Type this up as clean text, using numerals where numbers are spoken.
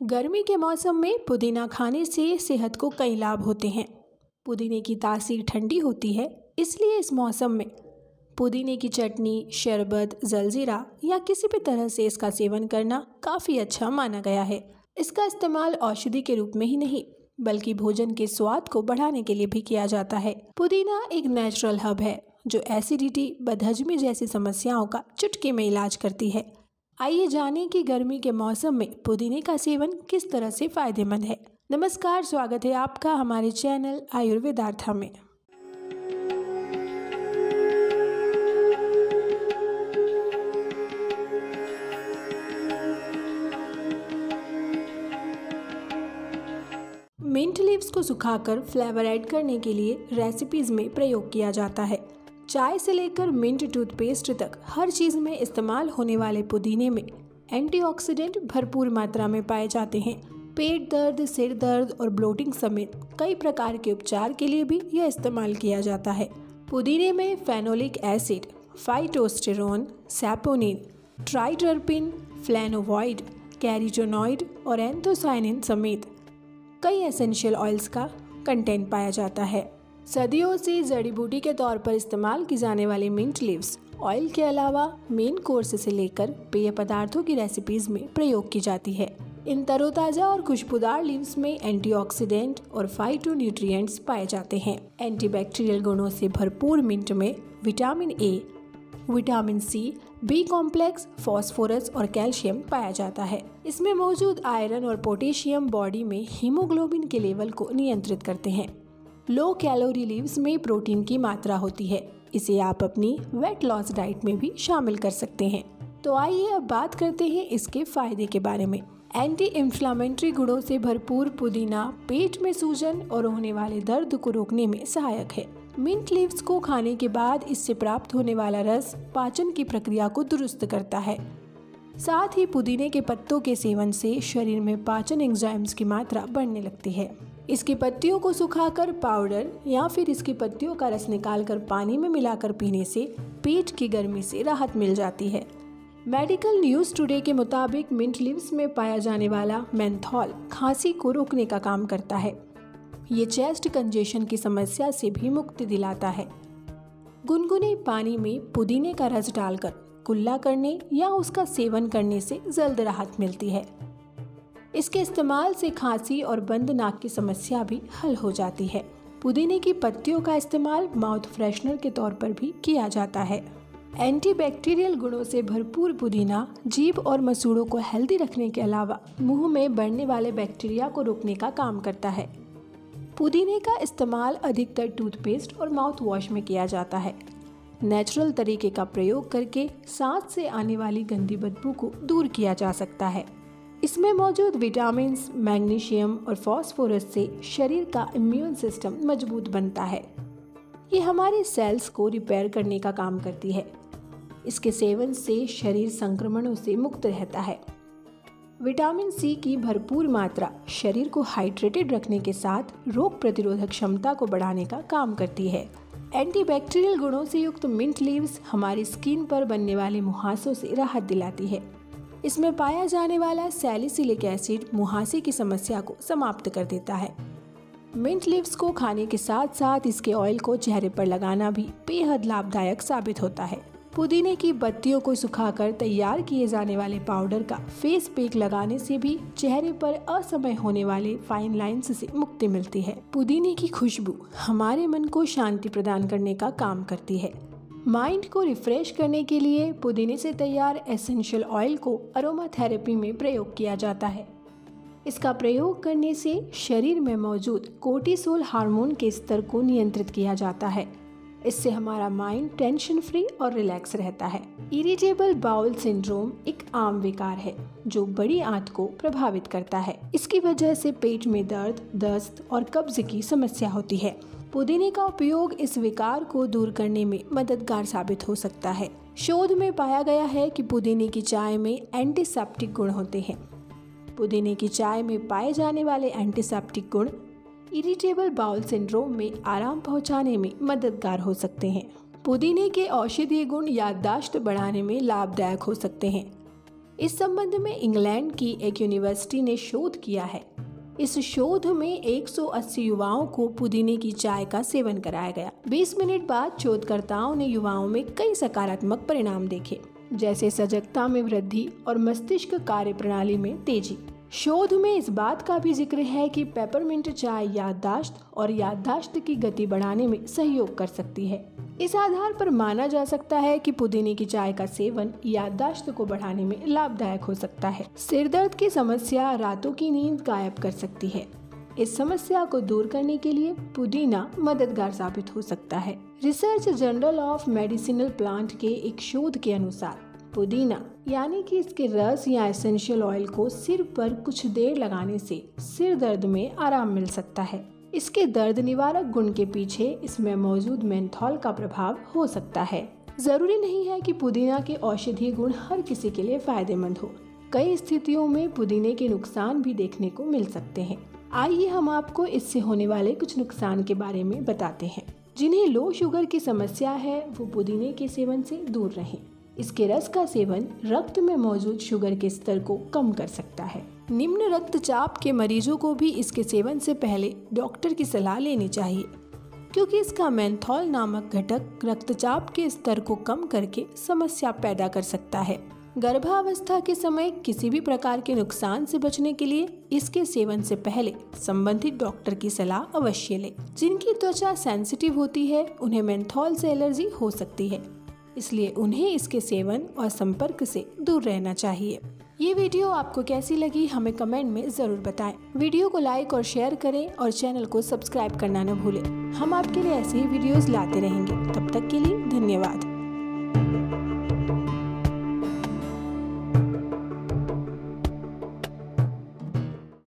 गर्मी के मौसम में पुदीना खाने से सेहत को कई लाभ होते हैं। पुदीने की तासीर ठंडी होती है, इसलिए इस मौसम में पुदीने की चटनी, शरबत, जलजीरा या किसी भी तरह से इसका सेवन करना काफ़ी अच्छा माना गया है। इसका इस्तेमाल औषधि के रूप में ही नहीं बल्कि भोजन के स्वाद को बढ़ाने के लिए भी किया जाता है। पुदीना एक नेचुरल हर्ब है जो एसिडिटी, बदहजमी जैसी समस्याओं का चुटकी में इलाज करती है। आइए जानें कि गर्मी के मौसम में पुदीने का सेवन किस तरह से फायदेमंद है। नमस्कार, स्वागत है आपका हमारे चैनल आयुर्वेदार्था में। मिंट लीव्स को सुखाकर फ्लेवर ऐड करने के लिए रेसिपीज में प्रयोग किया जाता है। चाय से लेकर मिंट टूथपेस्ट तक हर चीज में इस्तेमाल होने वाले पुदीने में एंटीऑक्सीडेंट भरपूर मात्रा में पाए जाते हैं। पेट दर्द, सिर दर्द और ब्लोटिंग समेत कई प्रकार के उपचार के लिए भी यह इस्तेमाल किया जाता है। पुदीने में phenolic acid, phytosterone, saponin, triterpene, flavonoid, carotenoid और एंथोसायनिन समेत कई एसेंशियल ऑयल्स का कंटेंट पाया जाता है। सदियों से जड़ी बूटी के तौर पर इस्तेमाल की जाने वाली मिंट लीव्स ऑयल के अलावा मेन कोर्स से लेकर पेय पदार्थों की रेसिपीज में प्रयोग की जाती है। इन तरोताजा और खुशबूदार लीव्स में एंटीऑक्सीडेंट और फाइटोन्यूट्रिएंट्स पाए जाते हैं। एंटीबैक्टीरियल गुणों से भरपूर मिंट में vitamin A, vitamin C, B complex, phosphorus और कैल्शियम पाया जाता है। इसमें मौजूद आयरन और पोटेशियम बॉडी में हीमोग्लोबिन के लेवल को नियंत्रित करते हैं। लो कैलोरी लीव्स में प्रोटीन की मात्रा होती है। इसे आप अपनी वेट लॉस डाइट में भी शामिल कर सकते हैं। तो आइए अब बात करते हैं इसके फायदे के बारे में। एंटी इंफ्लेमेटरी गुणों से भरपूर पुदीना पेट में सूजन और होने वाले दर्द को रोकने में सहायक है। मिंट लीव्स को खाने के बाद इससे प्राप्त होने वाला रस पाचन की प्रक्रिया को दुरुस्त करता है। साथ ही पुदीने के पत्तों के सेवन से शरीर में पाचन एंजाइम्स की मात्रा बढ़ने लगती है। इसकी पत्तियों को सुखाकर पाउडर या फिर इसकी पत्तियों का रस निकालकर पानी में मिलाकर पीने से पेट की गर्मी से राहत मिल जाती है। मेडिकल न्यूज़ टुडे के मुताबिक मिंट लीव्स में पाया जाने वाला मेंथॉल खांसी को रोकने का काम करता है। ये चेस्ट कंजेशन की समस्या से भी मुक्ति दिलाता है। गुनगुने पानी में पुदीने का रस डालकर कुल्ला करने या उसका सेवन करने से जल्द राहत मिलती है। इसके इस्तेमाल से खांसी और बंद नाक की समस्या भी हल हो जाती है। पुदीने की पत्तियों का इस्तेमाल माउथ फ्रेशनर के तौर पर भी किया जाता है। एंटीबैक्टीरियल गुणों से भरपूर पुदीना जीभ और मसूड़ों को हेल्दी रखने के अलावा मुंह में बढ़ने वाले बैक्टीरिया को रोकने का काम करता है। पुदीने का इस्तेमाल अधिकतर टूथपेस्ट और माउथ वॉश में किया जाता है। नेचुरल तरीके का प्रयोग करके सांस से आने वाली गंदी बदबू को दूर किया जा सकता है। इसमें मौजूद विटामिन, मैग्नीशियम और फास्फोरस से शरीर का इम्यून सिस्टम मजबूत बनता है। ये हमारे सेल्स को रिपेयर करने का काम करती है। इसके सेवन से शरीर संक्रमणों से मुक्त रहता है। विटामिन सी की भरपूर मात्रा शरीर को हाइड्रेटेड रखने के साथ रोग प्रतिरोधक क्षमता को बढ़ाने का काम करती है। एंटीबैक्टीरियल गुणों से युक्त मिंट लीव्स हमारी स्किन पर बनने वाले मुहासों से राहत दिलाती है। इसमें पाया जाने वाला सैलिसिलिक एसिड मुहासे की समस्या को समाप्त कर देता है। मिंट लीव्स को खाने के साथ साथ इसके ऑयल को चेहरे पर लगाना भी बेहद लाभदायक साबित होता है। पुदीने की पत्तियों को सुखाकर तैयार किए जाने वाले पाउडर का फेस पैक लगाने से भी चेहरे पर असमय होने वाले फाइन लाइंस से मुक्ति मिलती है। पुदीने की खुशबू हमारे मन को शांति प्रदान करने का काम करती है। माइंड को रिफ्रेश करने के लिए पुदीने से तैयार एसेंशियल ऑयल को अरोमा थेरेपी में प्रयोग किया जाता है। इसका प्रयोग करने से शरीर में मौजूद कोर्टिसोल हार्मोन के स्तर को नियंत्रित किया जाता है। इससे हमारा माइंड टेंशन फ्री और रिलैक्स रहता है। इरिटेबल बाउल सिंड्रोम एक आम विकार है जो बड़ी आंत को प्रभावित करता है। इसकी वजह से पेट में दर्द, दस्त और कब्ज की समस्या होती है। पुदीने का उपयोग इस विकार को दूर करने में मददगार साबित हो सकता है। शोध में पाया गया है कि पुदीने की चाय में एंटीसेप्टिक गुण होते हैं। पुदीने की चाय में पाए जाने वाले एंटीसेप्टिक गुण इरिटेबल बाउल सिंड्रोम में आराम पहुंचाने में मददगार हो सकते हैं। पुदीने के औषधीय गुण याददाश्त बढ़ाने में लाभदायक हो सकते हैं। इस संबंध में इंग्लैंड की एक यूनिवर्सिटी ने शोध किया है। इस शोध में 180 युवाओं को पुदीने की चाय का सेवन कराया गया। 20 मिनट बाद शोधकर्ताओं ने युवाओं में कई सकारात्मक परिणाम देखे, जैसे सजगता में वृद्धि और मस्तिष्क कार्यप्रणाली में तेजी। शोध में इस बात का भी जिक्र है कि पेपरमिंट चाय याददाश्त और याददाश्त की गति बढ़ाने में सहयोग कर सकती है। इस आधार पर माना जा सकता है कि पुदीने की चाय का सेवन याददाश्त को बढ़ाने में लाभदायक हो सकता है। सिर दर्द की समस्या रातों की नींद गायब कर सकती है। इस समस्या को दूर करने के लिए पुदीना मददगार साबित हो सकता है। Research journal of medicinal plant के एक शोध के अनुसार पुदीना यानी कि इसके रस या एसेंशियल ऑयल को सिर पर कुछ देर लगाने से सिर दर्द में आराम मिल सकता है। इसके दर्द निवारक गुण के पीछे इसमें मौजूद मेंथॉल का प्रभाव हो सकता है। जरूरी नहीं है कि पुदीना के औषधीय गुण हर किसी के लिए फायदेमंद हो। कई स्थितियों में पुदीने के नुकसान भी देखने को मिल सकते हैं। आइए हम आपको इससे होने वाले कुछ नुकसान के बारे में बताते हैं। जिन्हें लो शुगर की समस्या है वो पुदीने के सेवन से दूर रहें। इसके रस का सेवन रक्त में मौजूद शुगर के स्तर को कम कर सकता है। निम्न रक्तचाप के मरीजों को भी इसके सेवन से पहले डॉक्टर की सलाह लेनी चाहिए, क्योंकि इसका मेंथॉल नामक घटक रक्तचाप के स्तर को कम करके समस्या पैदा कर सकता है। गर्भावस्था के समय किसी भी प्रकार के नुकसान से बचने के लिए इसके सेवन से पहले संबंधित डॉक्टर की सलाह अवश्य लें। जिनकी त्वचा सेंसिटिव होती है उन्हें मेंथॉल से एलर्जी हो सकती है, इसलिए उन्हें इसके सेवन और संपर्क से दूर रहना चाहिए। ये वीडियो आपको कैसी लगी हमें कमेंट में जरूर बताएं। वीडियो को लाइक और शेयर करें और चैनल को सब्सक्राइब करना न भूलें। हम आपके लिए ऐसे ही वीडियोस लाते रहेंगे। तब तक के लिए धन्यवाद।